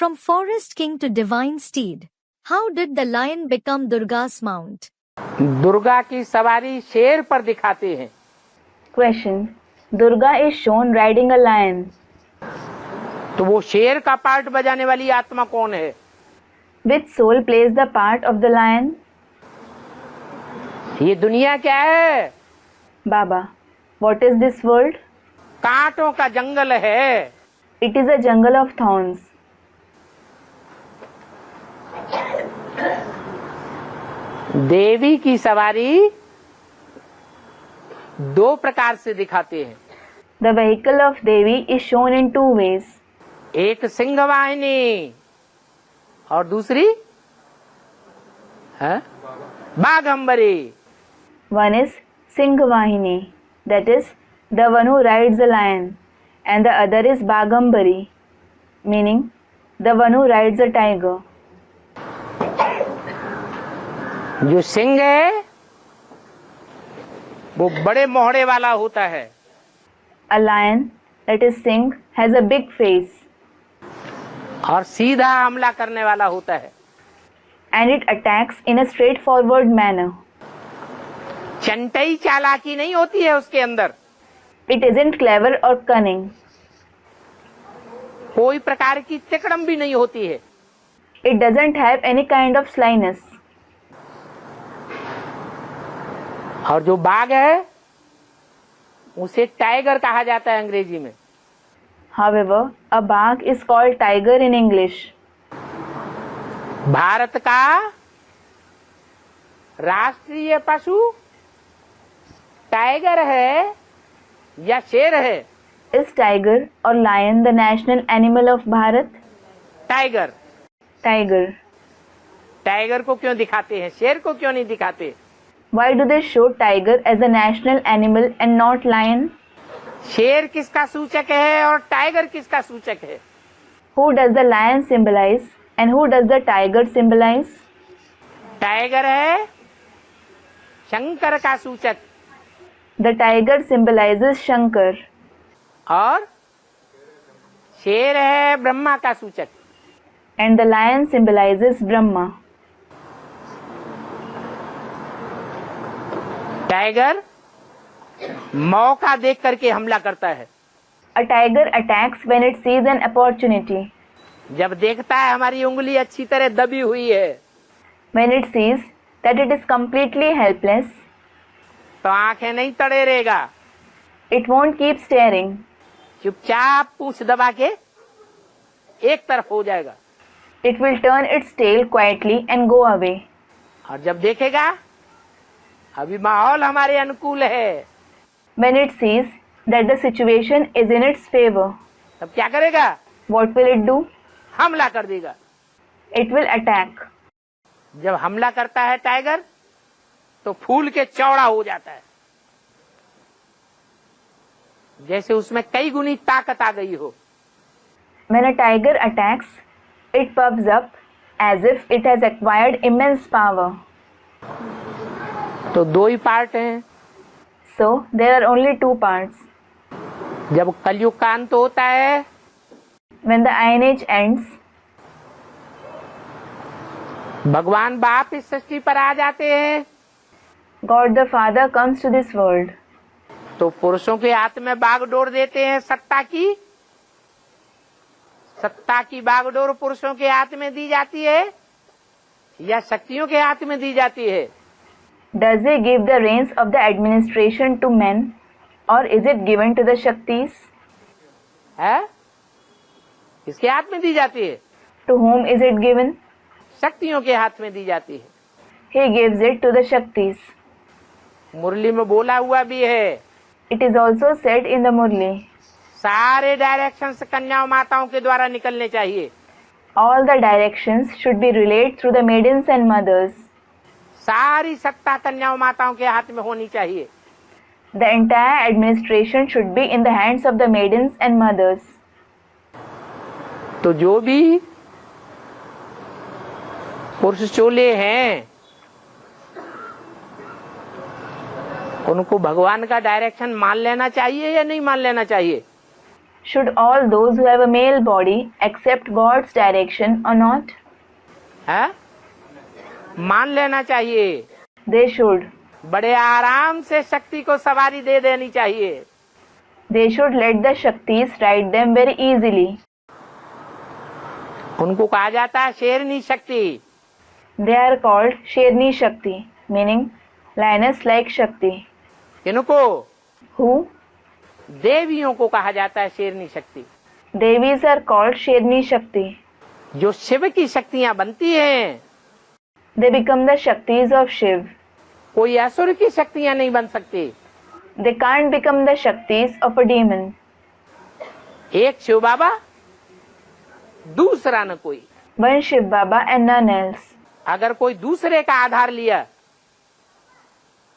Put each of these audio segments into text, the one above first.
From forest king to divine steed, how did the lion become Durga's mount? Durga की सवारी शेर पर दिखाते हैं। Question. Durga is shown riding a lion. तो वो शेर का पार्ट बजाने वाली आत्मा कौन है? Which soul plays the part of the lion? ये दुनिया क्या है? Baba. What is this world? कांटों का जंगल है। It is a jungle of thorns. देवी की सवारी दो प्रकार से दिखाते हैं। The vehicle of Devi is shown in two ways. एक सिंह वाहिनी और दूसरी है Baghambari. One is Singhvahini, that is the one who rides the lion, and the other is Bagambari, meaning the one who rides the tiger. जो सिंह है वो बड़े मोहड़े वाला होता है। A lion, that is Singh, has a big face और सीधा हमला करने वाला होता है। and it attacks in a straightforward manner. चंटई चालाकी नहीं होती है उसके अंदर। It isn't clever or cunning. कोई प्रकार की तिकड़म भी नहीं होती है। It doesn't have any kind of slyness. और जो बाघ है उसे टाइगर कहा जाता है अंग्रेजी में। However, a bagh is called tiger in English. Bharat का राष्ट्रीय पशु टाइगर है या शेर है? Is tiger or lion the national animal of Bharat? Tiger. Tiger. Tiger को क्यों दिखाते हैं, शेर को क्यों नहीं दिखाते? Why do they show tiger as a national animal and not lion? शेर किसका सूचक है और टाइगर किसका सूचक है? Who does the lion symbolize and who does the tiger symbolize? Tiger है शंकर का सूचक The tiger symbolizes Shankar और शेर है ब्रह्मा का सूचक। and the lion symbolizes Brahma. Tiger मौका देख करके हमला करता है। A tiger attacks when it sees an opportunity. जब देखता है हमारी उंगली अच्छी तरह दबी हुई है When it sees that it is completely helpless, तो आंखें नहीं तड़ेरेगा, it won't keep staring. चुपचाप पूंछ दबा के एक तरफ हो जाएगा। It will turn its tail quietly and go away. और जब देखेगा अभी माहौल हमारे अनुकूल है, When it sees that the situation is in its favor, तब क्या करेगा? what will it do? हमला कर देगा। It will attack. जब हमला करता है टाइगर तो फूल के चौड़ा हो जाता है, जैसे उसमें कई गुनी ताकत आ गई हो। When a tiger attacks, it puffs up as if it has acquired immense power. तो दो ही पार्ट हैं। So, there are only two parts. जब कलयुग का अंत होता है, When the Iron Age ends, भगवान बाप इस सृष्टि पर आ जाते हैं, God the Father comes to this world. तो पुरुषों के हाथ में बागडोर देते हैं। सत्ता की बागडोर पुरुषों के हाथ में दी जाती है या शक्तियों के हाथ में दी जाती है? Does he give the reins of the administration to men, or is it given to the Shaktis? है? किसके हाथ में दी जाती है? To whom is it given? शक्तियों के हाथ में दी जाती है। He gives it to the Shaktis. मुरली में बोला हुआ भी है, It is also said in the Murli. सारे डायरेक्शंस कन्याओं माताओं के द्वारा निकलने चाहिए। All the directions should be relayed through the maidens and mothers. सारी सत्ता कन्याओं माताओं के हाथ में होनी चाहिए। The entire administration should be in the hands of the maidens and mothers. तो जो भी पुरुष चोले हैं उनको भगवान का डायरेक्शन मान लेना चाहिए या नहीं मान लेना चाहिए? Should all those who have a male body accept God's direction or not? है? मान लेना चाहिए। They should. बड़े आराम से शक्ति को सवारी दे देनी चाहिए। They should let the Shaktis ride them very easily. उनको कहा जाता है शेरनी शक्ति। They are called Sherni Shakti, meaning lioness-like Shakti. इनको Who? देवियों को कहा जाता है शेरनी शक्ति। Devis are called Sherni Shakti. जो शिव की शक्तियां बनती हैं, They become the Shaktis of Shiv. कोई असुर की शक्तियां नहीं बन सकती। They can't become the Shaktis of a demon. एक शिव बाबा, दूसरा न कोई। One Shiv Baba and none else. अगर कोई दूसरे का आधार लिया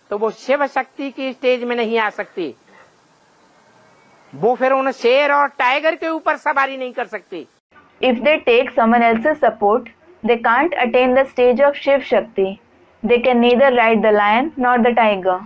तो वो शिव शक्ति की स्टेज में नहीं आ सकती। वो फिर उन शेर और टाइगर के ऊपर सवारी नहीं कर सकती। If they take someone else's support, they can't attain the stage of Shiv Shakti. They can neither ride the lion nor the tiger.